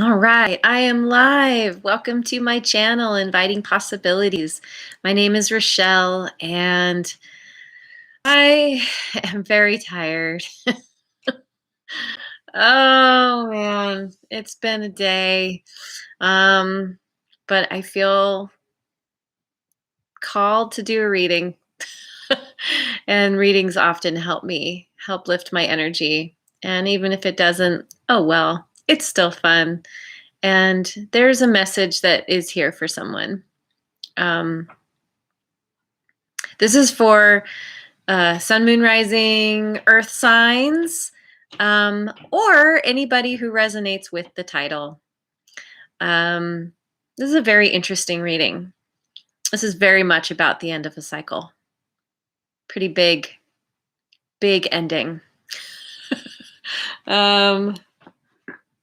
All right, I am live. Welcome to my channel, Inviting Possibilities. My name is Rochelle, and I am very tired. Oh man, it's been a day. Um, but I feel called to do a reading. And readings often help lift my energy. And even if it doesn't, oh well, it's still fun. And there's a message that is here for someone. Um, this is for sun, moon, rising, earth signs, or anybody who resonates with the title. This is a very interesting reading. This is very much about the end of a cycle. Pretty big ending. um,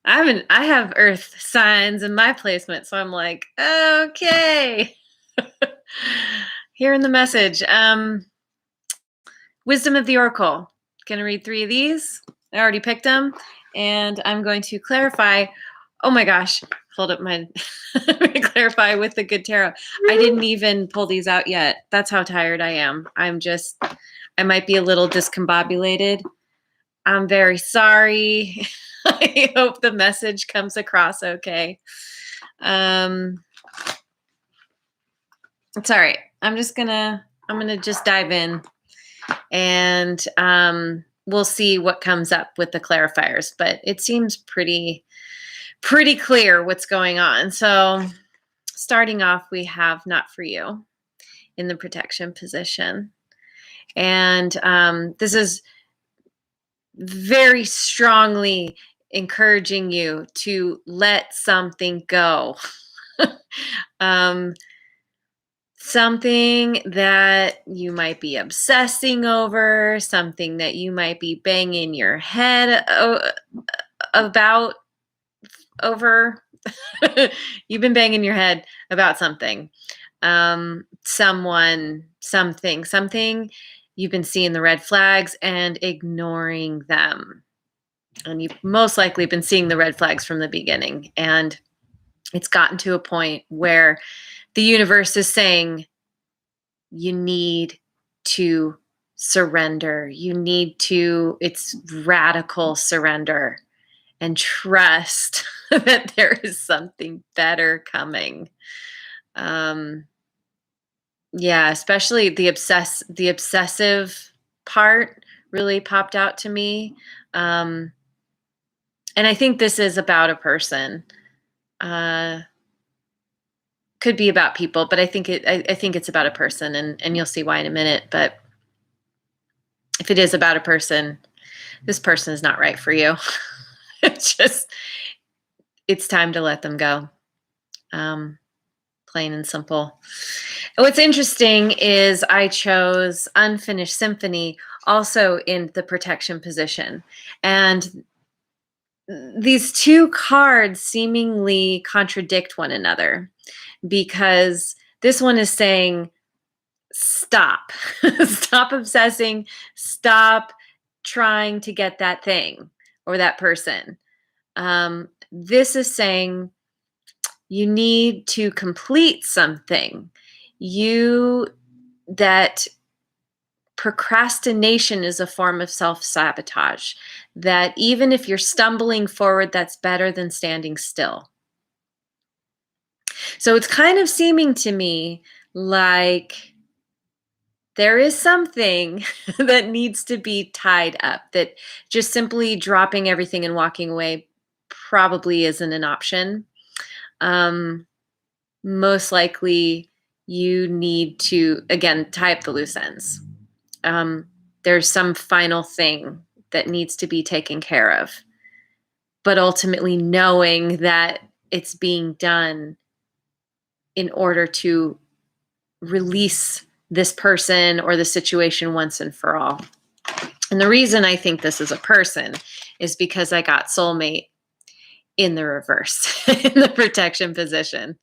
I have earth signs in my placement, so I'm like, okay. Hearing the message. Wisdom of the Oracle. Gonna read 3 of these. I already picked them, and I'm going to clarify. Oh my gosh, hold up my clarify with the good tarot. I didn't even pull these out yet. That's how tired I am. I might be a little discombobulated. I'm very sorry. I hope the message comes across okay. It's all right. I'm gonna just dive in, and we'll see what comes up with the clarifiers. But it seems pretty clear what's going on. So starting off, we have not for you in the protection position, and this is very strongly encouraging you to let something go. Something that you might be obsessing over, something that you might be banging your head about over. You've been banging your head about something. Someone, something. You've been seeing the red flags and ignoring them. And you've most likely been seeing the red flags from the beginning. And it's gotten to a point where the universe is saying, you need to surrender. It's radical surrender and trust that there is something better coming. Yeah, especially the obsessive part really popped out to me. And I think this is about a person. Could be about people, but I think it's about a person, and you'll see why in a minute. But if it is about a person, this person is not right for you. It's time to let them go. Plain and simple. What's interesting is I chose Unfinished Symphony also in the protection position. And these two cards seemingly contradict one another, because this one is saying, stop. Stop obsessing. Stop trying to get that thing or that person. This is saying you need to complete something. That procrastination is a form of self-sabotage. That even if you're stumbling forward, that's better than standing still. So it's kind of seeming to me like there is something that needs to be tied up, that just simply dropping everything and walking away probably isn't an option. Most likely you need to, again, tie up the loose ends. There's some final thing that needs to be taken care of, but ultimately knowing that it's being done in order to release this person or the situation once and for all. And the reason I think this is a person is because I got soulmate in the reverse, in the protection position.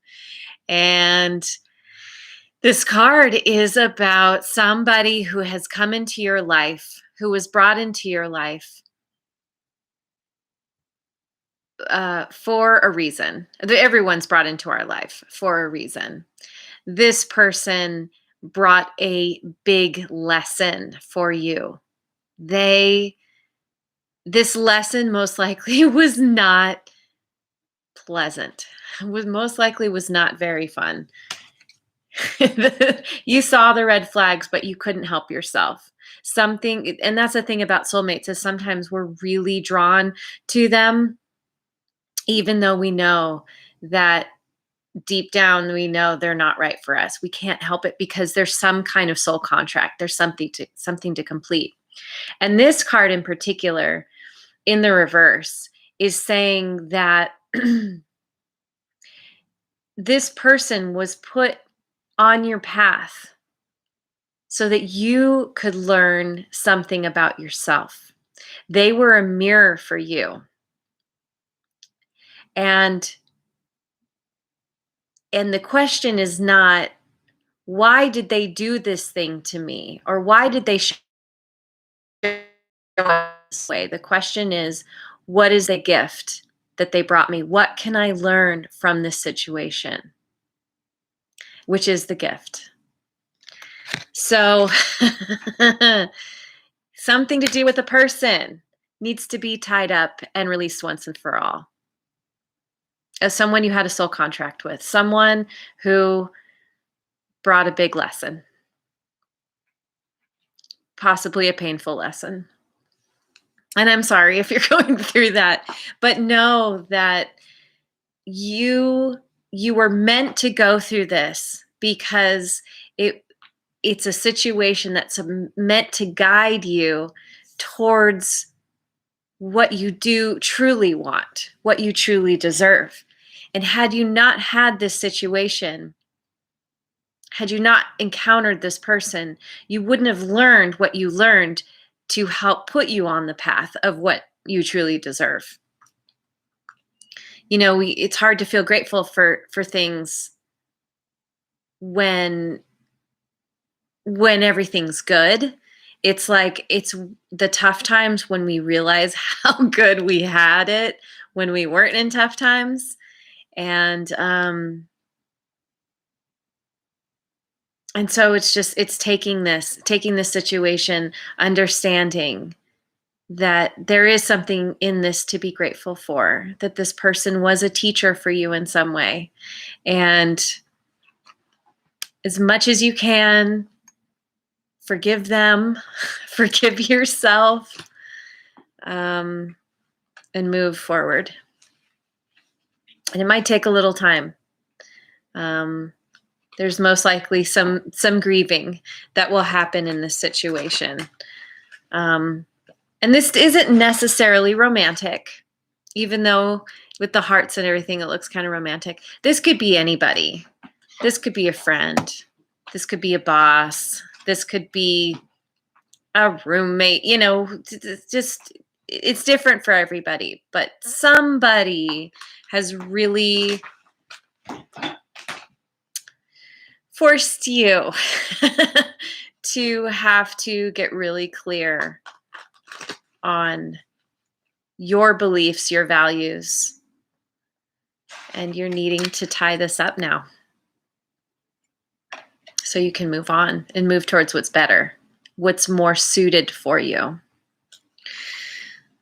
And this card is about somebody who has come into your life, who was brought into your life for a reason. Everyone's brought into our life for a reason. This person brought a big lesson for you. This lesson most likely was not pleasant. Most likely was not very fun. You saw the red flags, but you couldn't help yourself. And that's the thing about soulmates, is sometimes we're really drawn to them, even though we know that deep down we know they're not right for us. We can't help it because there's some kind of soul contract. There's something to complete. And this card in particular, in the reverse, is saying that this person was put on your path so that you could learn something about yourself. They were a mirror for you. And the question is not, why did they do this thing to me? Or why did they show up this way? The question is, what is the gift that they brought me? What can I learn from this situation? Which is the gift. So something to do with a person needs to be tied up and released once and for all. As someone you had a soul contract with, someone who brought a big lesson, possibly a painful lesson. And I'm sorry if you're going through that, but know that you were meant to go through this because it's a situation that's meant to guide you towards what you do truly want, what you truly deserve. And had you not had this situation, had you not encountered this person, you wouldn't have learned what you learned to help put you on the path of what you truly deserve. You know, it's hard to feel grateful for things when everything's good. It's like it's the tough times when we realize how good we had it when we weren't in tough times. And so it's taking this situation, understanding that there is something in this to be grateful for, that this person was a teacher for you in some way. And as much as you can, forgive them, forgive yourself, and move forward. And it might take a little time. There's most likely some grieving that will happen in this situation. And this isn't necessarily romantic, even though with the hearts and everything, it looks kind of romantic. This could be anybody. This could be a friend. This could be a boss. This could be a roommate. You know, it's different for everybody. But somebody has really forced you to have to get really clear on your beliefs, your values, and you're needing to tie this up now so you can move on and move towards what's better, what's more suited for you.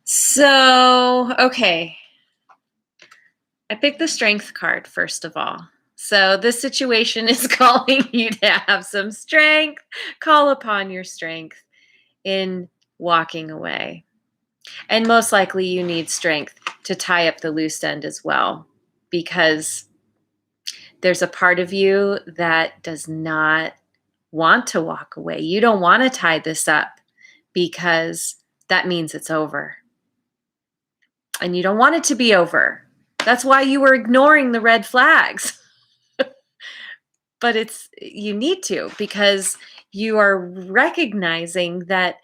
So, okay. I picked the Strength card, first of all. So this situation is calling you to have some strength. Call upon your strength in walking away. And most likely you need strength to tie up the loose end as well, because there's a part of you that does not want to walk away. You don't want to tie this up because that means it's over. And you don't want it to be over. That's why you were ignoring the red flags. But you need to, because you are recognizing that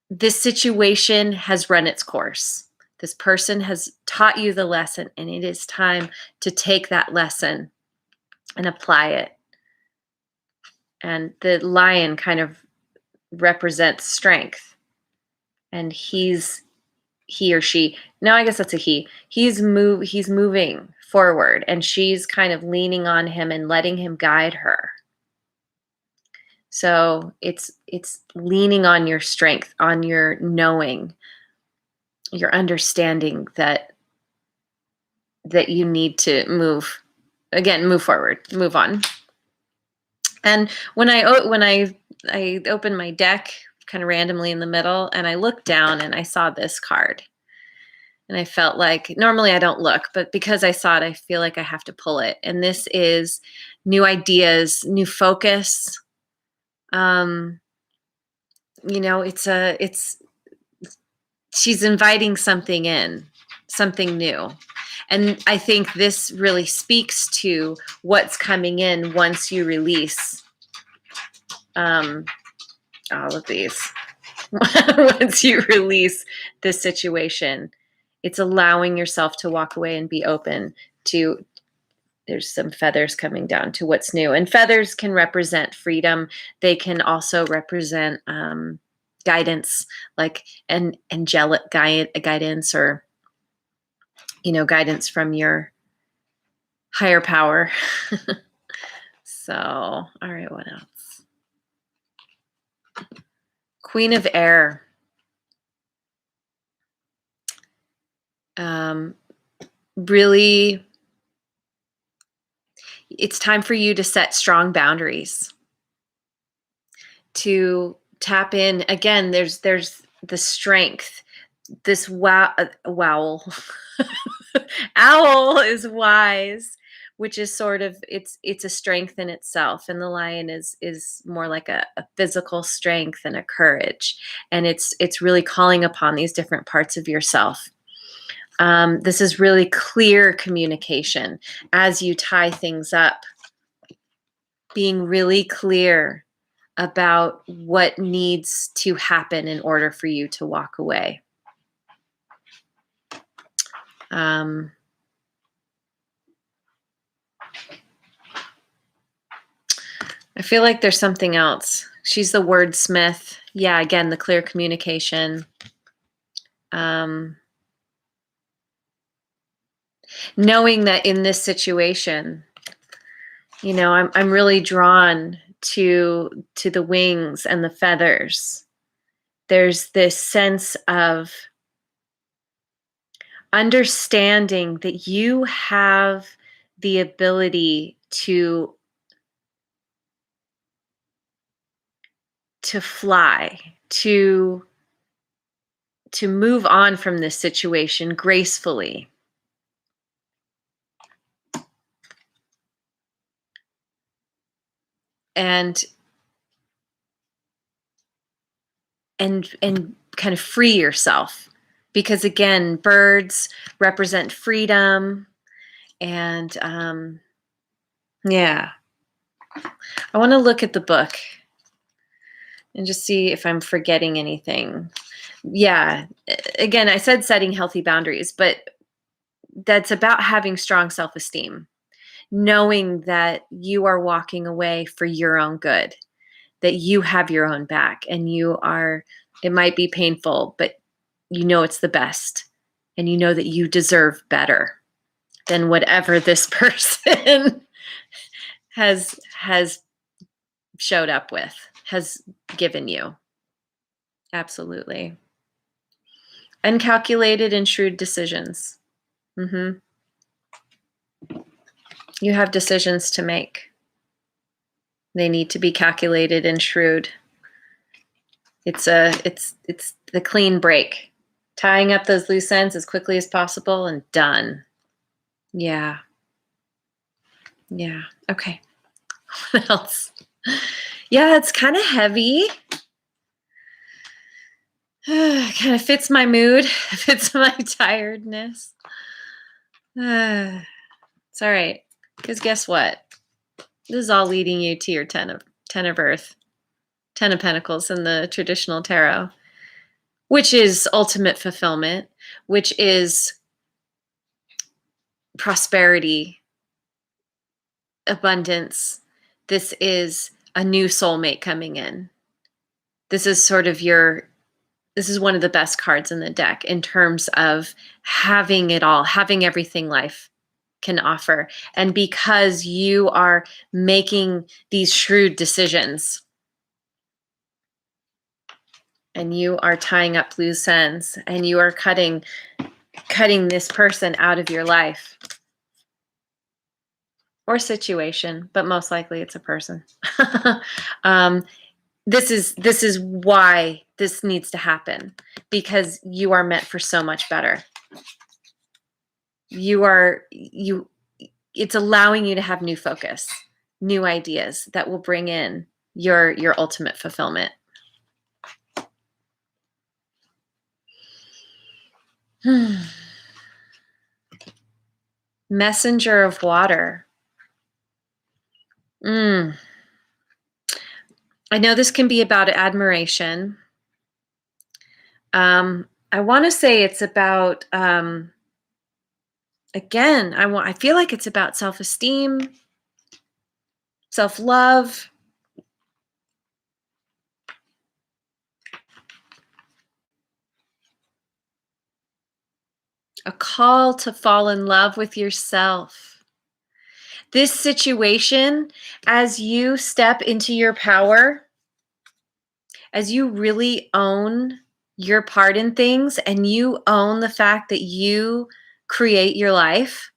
this situation has run its course. This person has taught you the lesson, and it is time to take that lesson and apply it. And the lion kind of represents strength. And he's he or she, no, I guess that's a he. He's moving forward, and she's kind of leaning on him and letting him guide her. So it's leaning on your strength, on your knowing, your understanding that you need to move forward, move on. And when I opened my deck kind of randomly in the middle, and I looked down and I saw this card. And I felt like, normally I don't look, but because I saw it, I feel like I have to pull it. And this is new ideas, new focus. She's inviting something in, something new. And I think this really speaks to what's coming in once you release all of these. Once you release this situation, it's allowing yourself to walk away and be open to, there's some feathers coming down, to what's new. And feathers can represent freedom. They can also represent guidance, like an angelic guidance, or guidance from your higher power. So, all right, what else? Queen of Air. Really, it's time for you to set strong boundaries, to tap in. Again, there's the strength. This owl is wise, which is sort of, it's a strength in itself, and the lion is more like a physical strength and a courage, and it's really calling upon these different parts of yourself. This is really clear communication as you tie things up, being really clear about what needs to happen in order for you to walk away. I feel like there's something else. She's the wordsmith. Yeah, again, the clear communication. Knowing that in this situation, I'm really drawn to the wings and the feathers. There's this sense of understanding that you have the ability to fly, to move on from this situation gracefully. And kind of free yourself, because again, birds represent freedom. And yeah, I want to look at the book and just see if I'm forgetting anything. Yeah, again, I said setting healthy boundaries, but that's about having strong self-esteem, knowing that you are walking away for your own good, that you have your own back, and it might be painful, but it's the best, and that you deserve better than whatever this person has showed up with, has given you. Absolutely. Uncalculated and shrewd decisions. You have decisions to make. They need to be calculated and shrewd. It's the clean break. Tying up those loose ends as quickly as possible and done. Yeah. Yeah. Okay. What else? Yeah, it's kind of heavy. Kind of fits my mood, fits my tiredness. It's all right, because guess what? This is all leading you to your 10 of Earth, 10 of Pentacles in the traditional tarot, which is ultimate fulfillment, which is prosperity, abundance. This is a new soulmate coming in. This is sort of This is one of the best cards in the deck in terms of having it all, having everything life can offer. And because you are making these shrewd decisions and you are tying up loose ends and you are cutting this person out of your life or situation, but most likely it's a person. This is why this needs to happen, because you are meant for so much better. It's allowing you to have new focus, new ideas that will bring in your ultimate fulfillment. Messenger of water. I know this can be about admiration. I want to say it's about, again, I feel like it's about self-esteem, self-love. A call to fall in love with yourself. This situation, as you step into your power, as you really own your part in things and you own the fact that you create your life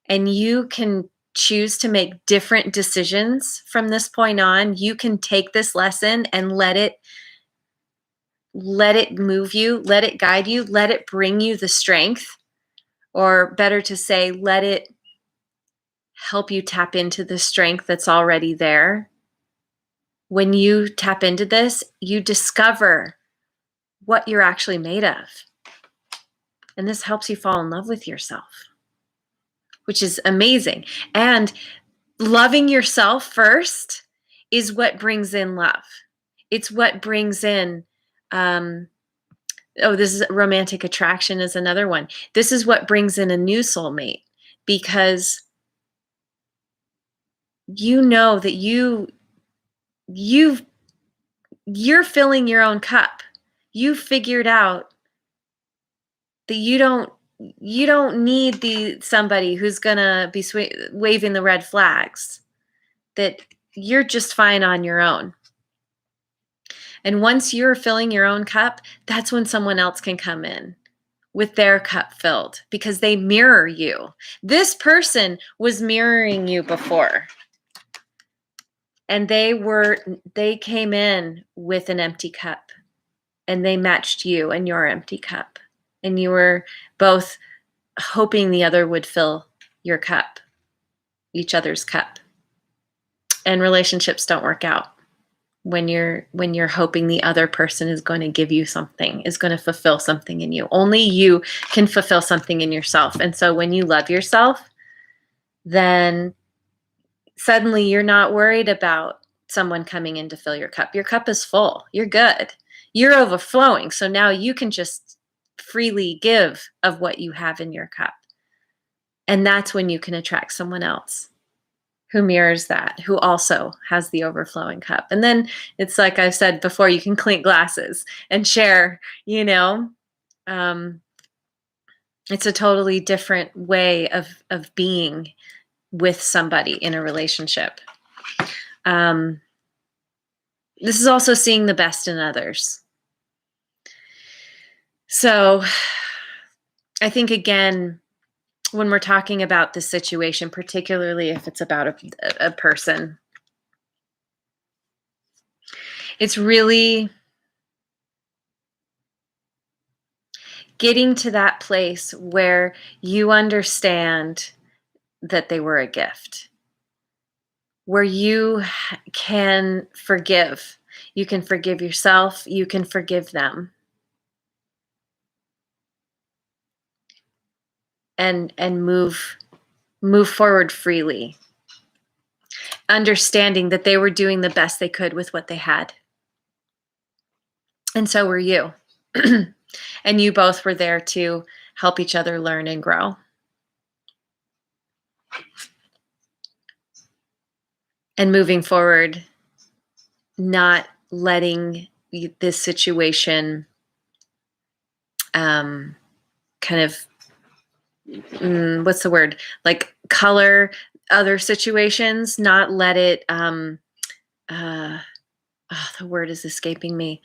and you can choose to make different decisions from this point on, you can take this lesson and let it move you, let it guide you, let it bring you the strength, or better to say, let it help you tap into the strength that's already there. When you tap into this, you discover what you're actually made of. And this helps you fall in love with yourself, which is amazing. And loving yourself first is what brings in love. It's what brings in, this is romantic attraction is another one. This is what brings in a new soulmate, because you know that you're filling your own cup. You figured out that you don't need somebody who's gonna be waving the red flags, that you're just fine on your own. And once you're filling your own cup, that's when someone else can come in with their cup filled, because they mirror you. This person was mirroring you before, and they came in with an empty cup, and they matched you and your empty cup, and you were both hoping the other would fill your cup, each other's cup. And relationships don't work out when you're hoping the other person is going to give you something, is going to fulfill something in you. Only you can fulfill something in yourself. And so when you love yourself, then suddenly you're not worried about someone coming in to fill your cup. Your cup is full. You're good. You're overflowing. So now you can just freely give of what you have in your cup. And that's when you can attract someone else who mirrors that, who also has the overflowing cup. And then it's like I've said before, you can clink glasses and share, it's a totally different way of being with somebody in a relationship. This is also seeing the best in others. So I think, again, when we're talking about this situation, particularly if it's about a person, it's really getting to that place where you understand that they were a gift, where you can forgive. You can forgive yourself. You can forgive them. And move forward freely, understanding that they were doing the best they could with what they had. And so were you. And you both were there to help each other learn and grow. And moving forward, not letting this situation kind of, what's the word? Like color other situations, not let it, the word is escaping me,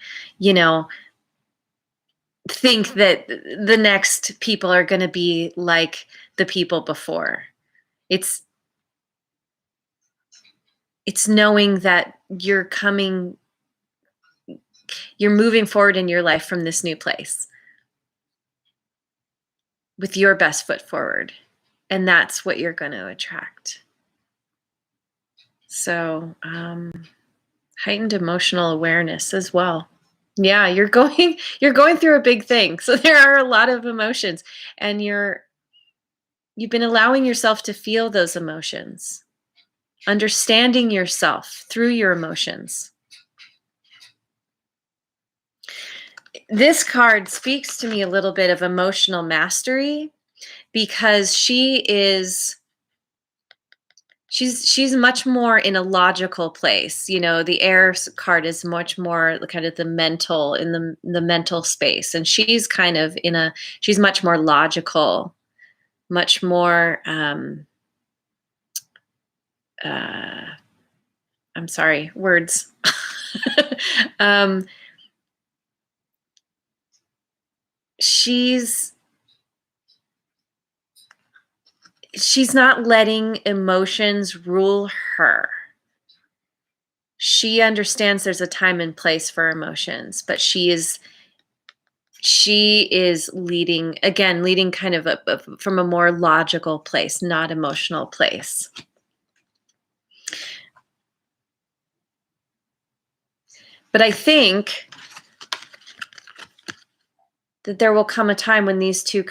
think that the next people are going to be like the people before. It's knowing that you're moving forward in your life from this new place with your best foot forward. And that's what you're going to attract. So, heightened emotional awareness as well. Yeah, you're going through a big thing. So there are a lot of emotions, and you've been allowing yourself to feel those emotions, understanding yourself through your emotions. This card speaks to me a little bit of emotional mastery, because she's much more in a logical place. The air card is much more kind of the mental, in the mental space, and she's kind of she's much more logical, much more I'm sorry, words. She's not letting emotions rule her. She understands there's a time and place for emotions, but she is leading kind of from a more logical place, not emotional place. But I think that there will come a time when these two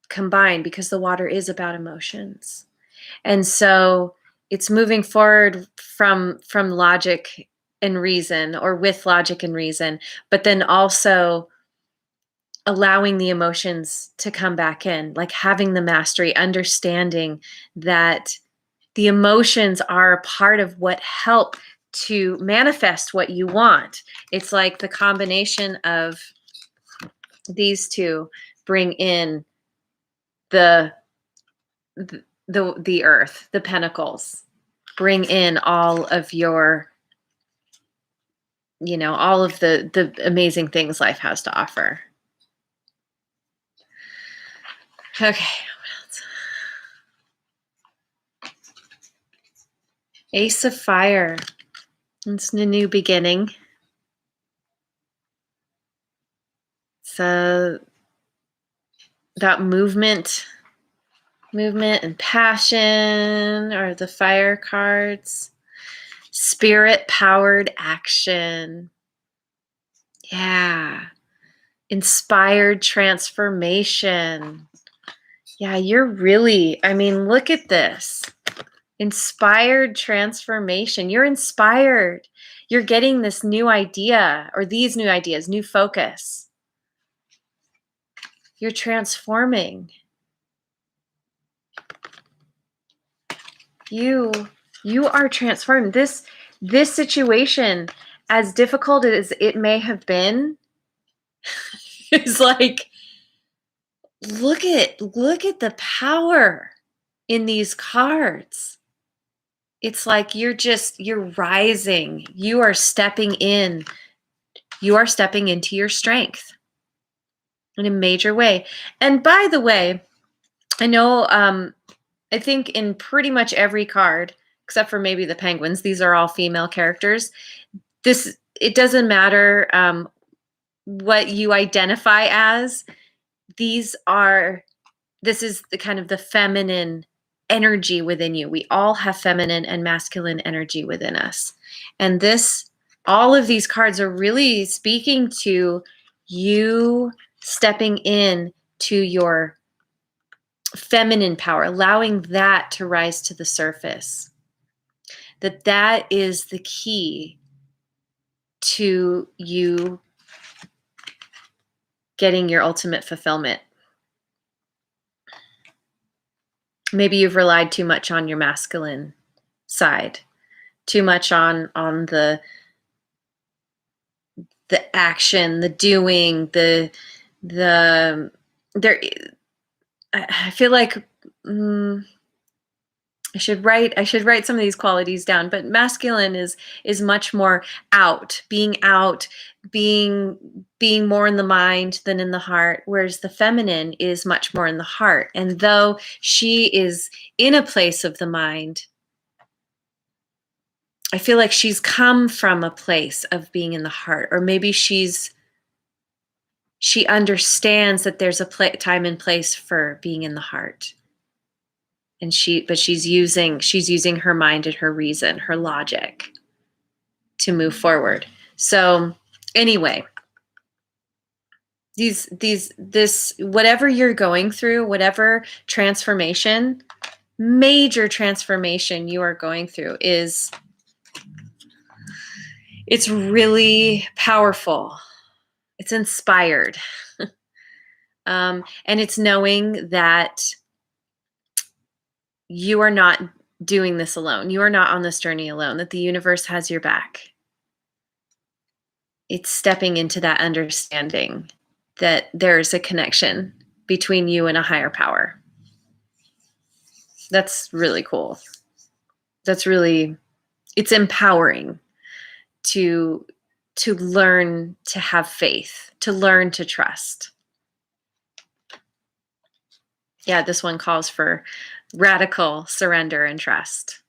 combine, because the water is about emotions. And so it's moving forward from logic and reason, or with logic and reason, but then also allowing the emotions to come back in, like having the mastery, understanding that the emotions are a part of what help to manifest what you want. It's like the combination of these two bring in the earth, the pentacles, bring in all of your, all of the amazing things life has to offer. Okay, what else? Ace of Fire. It's a new beginning. So that movement and passion are the fire cards. Spirit-powered action. Yeah. Inspired transformation. Yeah, you're really, look at this. Inspired transformation. You're inspired. You're getting this new idea, or these new ideas, new focus. You're transforming. You are transformed. This situation, as difficult as it may have been, is like, look at the power in these cards. It's like you're rising. You are stepping in. You are stepping into your strength in a major way. And by the way, I know, I think in pretty much every card, except for maybe the penguins, these are all female characters. It doesn't matter what you identify as. This is the kind of the feminine energy within you. We all have feminine and masculine energy within us. And all of these cards are really speaking to you stepping in to your feminine power, allowing that to rise to the surface. That is the key to you getting your ultimate fulfillment. Maybe you've relied too much on your masculine side, too much on the action, the doing, the the there I feel like I should write some of these qualities down, but masculine is much more out, being more in the mind than in the heart, whereas the feminine is much more in the heart. And though she is in a place of the mind, I feel like she's come from a place of being in the heart, or maybe she understands that there's a time and place for being in the heart. And she's using her mind and her reason, her logic to move forward. So anyway, this whatever you're going through, whatever transformation, major transformation you are going through, it's really powerful. It's inspired. And it's knowing that you are not doing this alone. You are not on this journey alone, that the universe has your back. It's stepping into that understanding that there's a connection between you and a higher power. That's really cool. It's empowering to learn to have faith, to learn to trust. Yeah, this one calls for radical surrender and trust,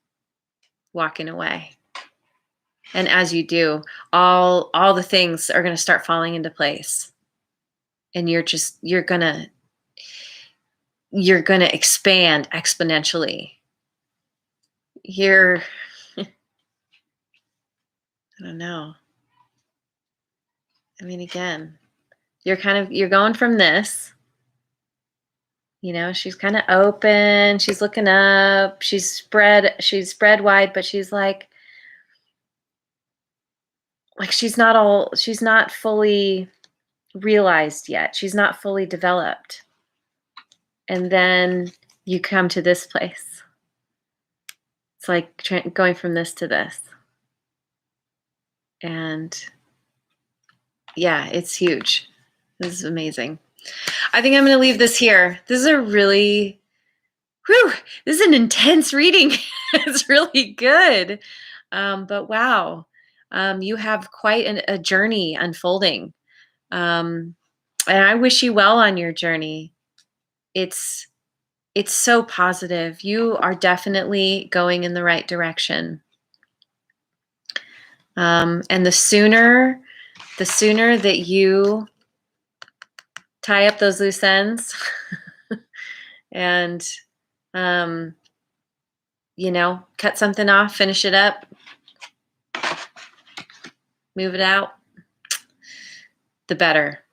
walking away. And as you do, all the things are going to start falling into place. And you're going to expand exponentially. I don't know. I mean, again, you're going from this, she's kind of open, she's looking up, she's spread wide, but she's like she's not fully realized yet. She's not fully developed. And then you come to this place. It's like going from this to this. And yeah, it's huge. This is amazing. I think I'm going to leave this here. This is this is an intense reading. It's really good. But wow, you have quite a journey unfolding. And I wish you well on your journey. It's so positive. You are definitely going in the right direction. And the sooner that you tie up those loose ends and, cut something off, finish it up, move it out, the better.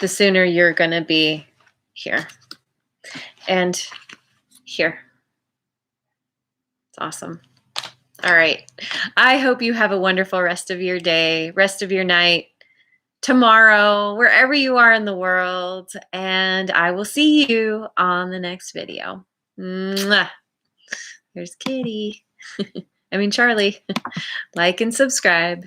The sooner you're going to be here and here. It's awesome. All right. I hope you have a wonderful rest of your day, rest of your night, tomorrow, wherever you are in the world. And I will see you on the next video. Mwah. There's Kitty. Charlie. Like and subscribe.